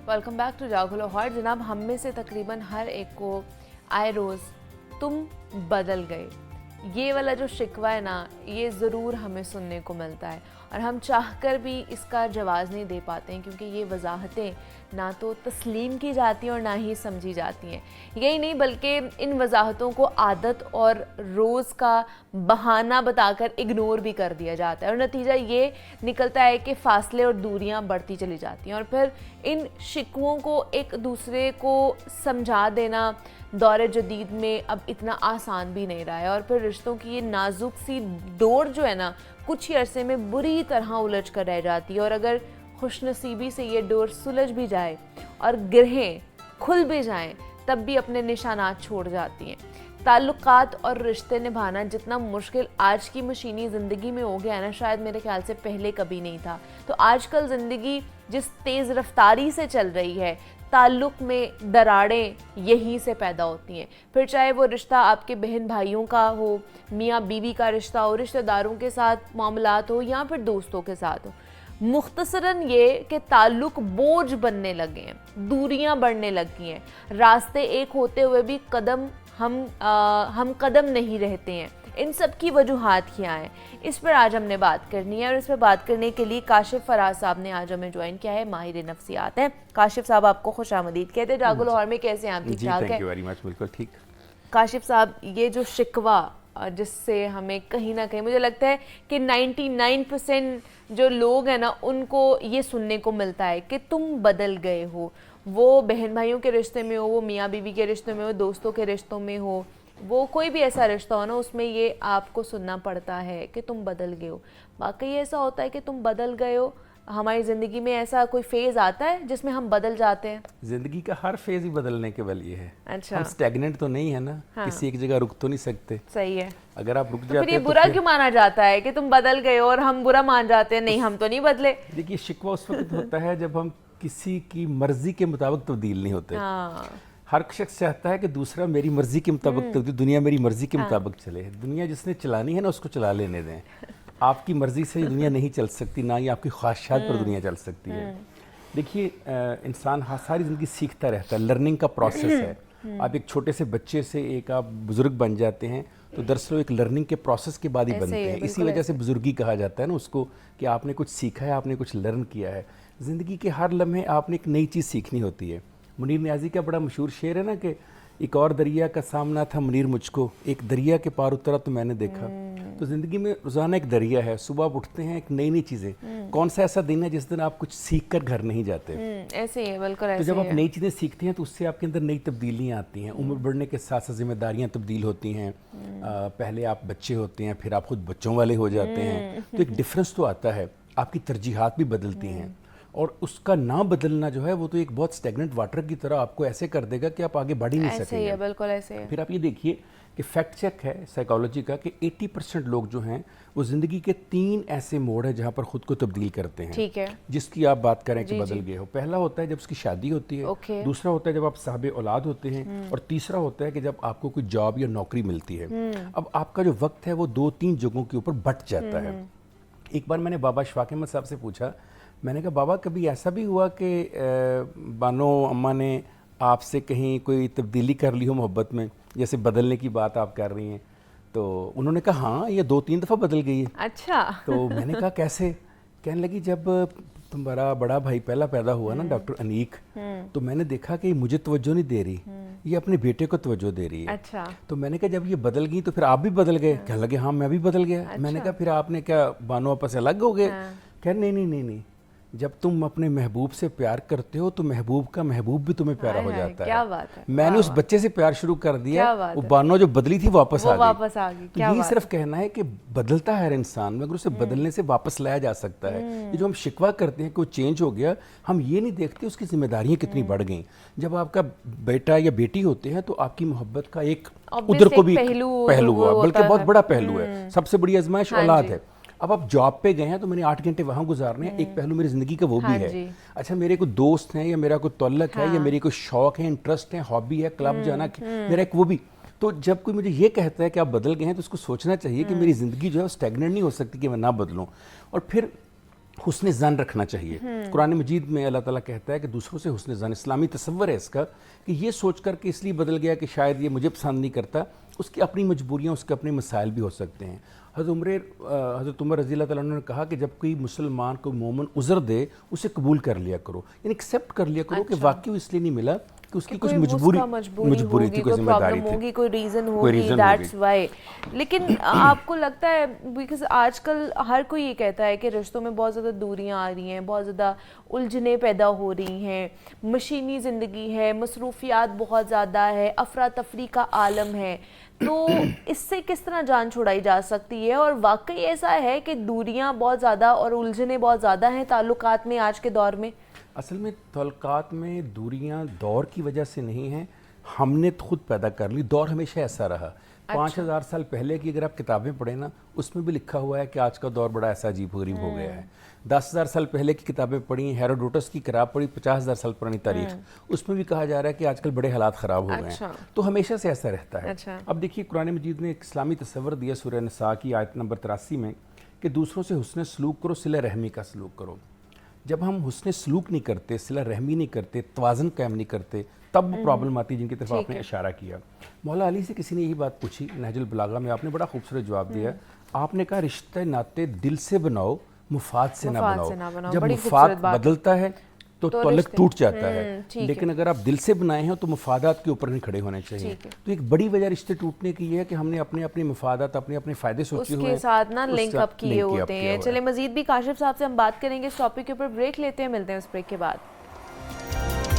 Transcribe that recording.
Welcome back to जागो लाहौर। जनाब, हम में से तकरीबन हर एक को आए रोज़ तुम बदल गए, ये वाला जो शिकवा है ना, ये ज़रूर हमें सुनने को मिलता है और हम चाहकर भी इसका जवाब नहीं दे पाते हैं, क्योंकि ये वजाहतें ना तो तस्लीम की जाती हैं और ना ही समझी जाती हैं। यही नहीं बल्कि इन वजाहतों को आदत और रोज़ का बहाना बताकर इग्नोर भी कर दिया जाता है और नतीजा ये निकलता है कि फ़ासले और दूरियां बढ़ती चली जाती हैं। और फिर इन शिकवों को एक दूसरे को समझा देना दौर जदीद में अब इतना आसान भी नहीं रहा है और फिर रिश्तों की ये नाजुक सी डोर जो है ना, कुछ ही अरसे में बुरी तरह उलझ कर रह जाती है। और अगर खुशनसीबी से ये डोर सुलझ भी जाए और गिरहें खुल भी जाएं, तब भी अपने निशानात छोड़ जाती हैं। ताल्लुकात और रिश्ते निभाना जितना मुश्किल आज की मशीनी ज़िंदगी में हो गया है ना, शायद मेरे ख्याल से पहले कभी नहीं था। तो आजकल ज़िंदगी जिस तेज़ रफ्तारी से चल रही है, ताल्लुक़ में दरारें यहीं से पैदा होती हैं। फिर चाहे वो रिश्ता आपके बहन भाइयों का हो, मियाँ बीवी का रिश्ता हो, रिश्तेदारों के साथ मामलात हो या फिर दोस्तों के साथ हो। मुख्तसरन ये कि ताल्लुक़ बोझ बनने लगे हैं, दूरियां बढ़ने लगी हैं, रास्ते एक होते हुए भी हम कदम नहीं रहते हैं। इन सब की वजूहात क्या हैं, इस पर आज हमने बात करनी है और इस पर बात करने के लिए काशिफ फराज साहब ने आज हमें ज्वाइन किया है। माहिर नफ्सियात हैं। काशिफ साहब, आपको खुश आमदीद कहते हैं। जागो लाहौर में कैसे हैं आप? ठीक ठाक है? Thank you very much. बिल्कुल ठीक। काशिफ साहब, ये जो शिकवा जिससे हमें कहीं ना कहीं मुझे लगता है कि 99% जो लोग हैं ना, उनको ये सुनने को मिलता है कि तुम बदल गए हो। वो बहन भाइयों के रिश्ते में हो, वो मियाँ बीवी के रिश्ते में हो, दोस्तों के रिश्तों में हो, वो कोई भी ऐसा रिश्ता हो ना, उसमें ये आपको सुनना पड़ता है कि तुम बदल गए हो। वाकई ऐसा होता है कि तुम बदल गए हो? हमारी ज़िंदगी में ऐसा कोई फेज़ आता है जिसमें हम बदल जाते हैं? जिंदगी का हर फेज ही बदलने के लिए है। अच्छा। हम स्टैग्नेंट तो नहीं है ना। हाँ। किसी एक जगह रुक तो नहीं सकते। सही है। अगर आप रुक तो जाते फिर ये हैं बुरा क्यों माना जाता है कि तुम बदल गए हो, और हम बुरा मान जाते हैं नहीं हम तो नहीं बदले? देखिए, शिकवा उस वक्त होता है जब हम किसी की मर्जी के मुताबिक तब्दील नहीं होते। हाँ। हर शख्स चाहता है कि दूसरा मेरी मर्जी के मुताबिक तब्दील, दुनिया मेरी मर्जी के मुताबिक चले। दुनिया जिसने चलानी है ना, उसको चला लेने दें। आपकी मर्जी से दुनिया नहीं चल सकती, ना ही आपकी ख्वाहिशात पर दुनिया चल सकती है। देखिए, इंसान सारी ज़िंदगी सीखता रहता है, लर्निंग का प्रोसेस है। आप एक छोटे से बच्चे से एक आप बुज़ुर्ग बन जाते हैं, तो दरअसल एक लर्निंग के प्रोसेस के बाद ही बनते हैं। इसी वजह से बुजुर्गी कहा जाता है ना उसको, कि आपने कुछ सीखा है, आपने कुछ लर्न किया है। ज़िंदगी के हर लम्हे आपने एक नई चीज़ सीखनी होती है। मुनीर नियाज़ी का बड़ा मशहूर शेर है ना कि एक और दरिया का सामना था मुनीर मुझको, एक दरिया के पार उतरा तो मैंने देखा। तो ज़िंदगी में रोज़ाना एक दरिया है, सुबह आप उठते हैं एक नई नई चीज़ें। कौन सा ऐसा दिन है जिस दिन आप कुछ सीख कर घर नहीं जाते? ऐसे ही है, बिल्कुल ऐसे। तो जब आप नई चीज़ें सीखते हैं तो उससे आपके अंदर नई तब्दीलियाँ आती हैं। उम्र बढ़ने के साथ साथ जिम्मेदारियाँ तब्दील होती हैं। पहले आप बच्चे होते हैं, फिर आप खुद बच्चों वाले हो जाते हैं, तो एक डिफरेंस तो आता है। आपकी तरजीहात भी बदलती हैं और उसका ना बदलना जो है वो तो एक बहुत स्टेगनेंट वाटर की तरह आपको ऐसे कर देगा कि आप आगे बढ़ ही नहीं सकेंगे। ऐसे ही है, बिल्कुल ऐसे है। फिर आप ये देखिए कि फैक्ट चेक है साइकोलॉजी का कि 80% लोग जो हैं वो ज़िंदगी के 3 ऐसे मोड़ हैं जहाँ पर खुद को तब्दील करते हैं। ठीक है। जिसकी आप बात करें कि बदल गए हो। पहला होता है जब उसकी शादी होती है, दूसरा होता है जब आप साहब औलाद होते हैं, और तीसरा होता है कि जब आपको कोई जॉब या नौकरी मिलती है। अब आपका जो वक्त है वो 2-3 जगहों के ऊपर बट जाता है। एक बार मैंने बाबा शफाक अहमद साहब से पूछा, मैंने कहा बाबा कभी ऐसा भी हुआ कि बानो अम्मा ने आपसे कहीं कोई तब्दीली कर ली हो मोहब्बत में, जैसे बदलने की बात आप कर रही हैं? तो उन्होंने कहा हाँ, ये 2-3 दफ़ा बदल गई है। अच्छा। तो मैंने कहा कैसे? कहने लगी जब तुम्हारा बड़ा भाई पहला पैदा हुआ ना, डॉक्टर अनीक, तो मैंने देखा कि मुझे तवज्जो नहीं दे रही, ये अपने बेटे को तवज्जो दे रही है। अच्छा। तो मैंने कहा जब ये बदल गई तो फिर आप भी बदल गए? कहने लगे हाँ मैं भी बदल गया। अच्छा। मैंने कहा फिर आपने क्या बानो आपस से अलग हो गए? कह नहीं नहीं नहीं नहीं, जब तुम अपने महबूब से प्यार करते हो तो महबूब का महबूब भी तुम्हें प्यारा हो जाता है। क्या बात है। मैंने उस बच्चे से प्यार शुरू कर दिया, वो बानो जो बदली थी वापस आ गई। तो यही सिर्फ कहना है कि बदलता है हर इंसान, मगर उसे बदलने से वापस लाया जा सकता है। ये जो हम शिकवा करते हैं कि वो चेंज हो गया, हम ये नहीं देखते उसकी जिम्मेदारियां कितनी बढ़ गई। जब आपका बेटा या बेटी होते हैं तो आपकी मोहब्बत का एक उधर को भी पहलू हुआ, बल्कि बहुत बड़ा पहलू है। सबसे बड़ी आजमाइश औलाद है। अब आप जॉब पे गए हैं तो मैंने 8 घंटे वहाँ गुजारने हैं, एक पहलू मेरी ज़िंदगी का वो भी है। अच्छा, मेरे कोई दोस्त हैं या मेरा कोई तल्लक है या मेरी कोई शौक है, इंटरेस्ट है, हॉबी है, क्लब जाना, मेरा एक वो भी। तो जब कोई मुझे ये कहता है कि आप बदल गए हैं तो उसको सोचना चाहिए कि मेरी ज़िंदगी जो है वो स्टैग्नेंट नहीं हो सकती कि मैं ना बदलूँ। और फिर حسن ظن رکھنا چاہیے. قرآن مجید میں اللہ تعالیٰ کہتا ہے کہ دوسروں سے حسن ظن، اسلامی تصور ہے اس کا کہ یہ سوچ کر کہ اس لیے بدل گیا کہ شاید یہ مجھے پسند نہیں کرتا، اس کی اپنی مجبوریاں، اس کے اپنے مسائل بھی ہو سکتے ہیں. حضرت عمر رضی اللہ تعالیٰ عنہ نے کہا کہ جب کوئی مسلمان کوئی مومن عذر دے اسے قبول کر لیا کرو، یعنی ایکسیپٹ کر لیا کرو کہ واقعی اس لیے نہیں ملا کہ اس کی کچھ مجبوری تھی، کوئی ذمہ داری تھی، کوئی ریزن ہوگی، دیٹس وائی. لیکن آپ کو لگتا ہے بیکاز آج کل ہر کوئی یہ کہتا ہے کہ رشتوں میں بہت زیادہ دوریاں آ رہی ہیں، بہت زیادہ الجھنیں پیدا ہو رہی ہیں، مشینی زندگی ہے، مصروفیات بہت زیادہ ہے، افراتفری کا عالم ہے، تو اس سے کس طرح جان چھڑائی جا سکتی ہے؟ اور واقعی ایسا ہے کہ دوریاں بہت زیادہ اور الجھنیں بہت زیادہ ہیں تعلقات میں آج کے دور میں؟ اصل میں تعلقات میں دوریاں دور کی وجہ سے نہیں ہیں، ہم نے خود پیدا کر لی. دور ہمیشہ ایسا رہا. 5000 سال پہلے کی اگر آپ کتابیں پڑھیں نا، اس میں بھی لکھا ہوا ہے کہ آج کا دور بڑا ایسا عجیب و غریب ہو گیا ہے. 10,000 سال پہلے کی کتابیں پڑھی، ہیروڈوٹس کی کتاب پڑھی 50,000 سال پرانی تاریخ، اس میں بھی کہا جا رہا ہے کہ آج کل بڑے حالات خراب ہو گئے ہیں. تو ہمیشہ سے ایسا رہتا ہے. اب دیکھیے قرآن مجید نے ایک اسلامی تصور دیا سورہ نساء کی آیت نمبر 83 میں کہ دوسروں سے حسن سلوک کرو، صلہ رحمی کا سلوک کرو. جب ہم حسن سلوک نہیں کرتے، صلہ رحمی نہیں کرتے، توازن قائم نہیں کرتے، تب پرابلم آتی ہے جن کی طرف آپ نے اشارہ کیا. مولا علی سے کسی نے یہی بات پوچھی نہج البلاغہ میں، آپ نے بڑا خوبصورت جواب دیا. آپ نے کہا رشتہ ناطے دل سے بناؤ، مفاد سے نہ بناؤ. جب مفاد بدلتا ہے تو تعلق ٹوٹ جاتا ہے، لیکن اگر آپ دل سے بنائے ہیں تو مفادات کے اوپر نہیں کھڑے ہونے چاہیے. تو ایک بڑی وجہ رشتے ٹوٹنے کی یہ ہے کہ ہم نے اپنے اپنے مفادات، اپنے اپنے فائدے سوچے ہوئے ہیں، اس کے ساتھ نا لنک اپ کیے ہوتے ہیں. چلے مزید بھی کاشف صاحب سے ہم بات کریں گے اس ٹاپک کے اوپر. بریک لیتے ہیں، ملتے ہیں اس بریک کے بعد.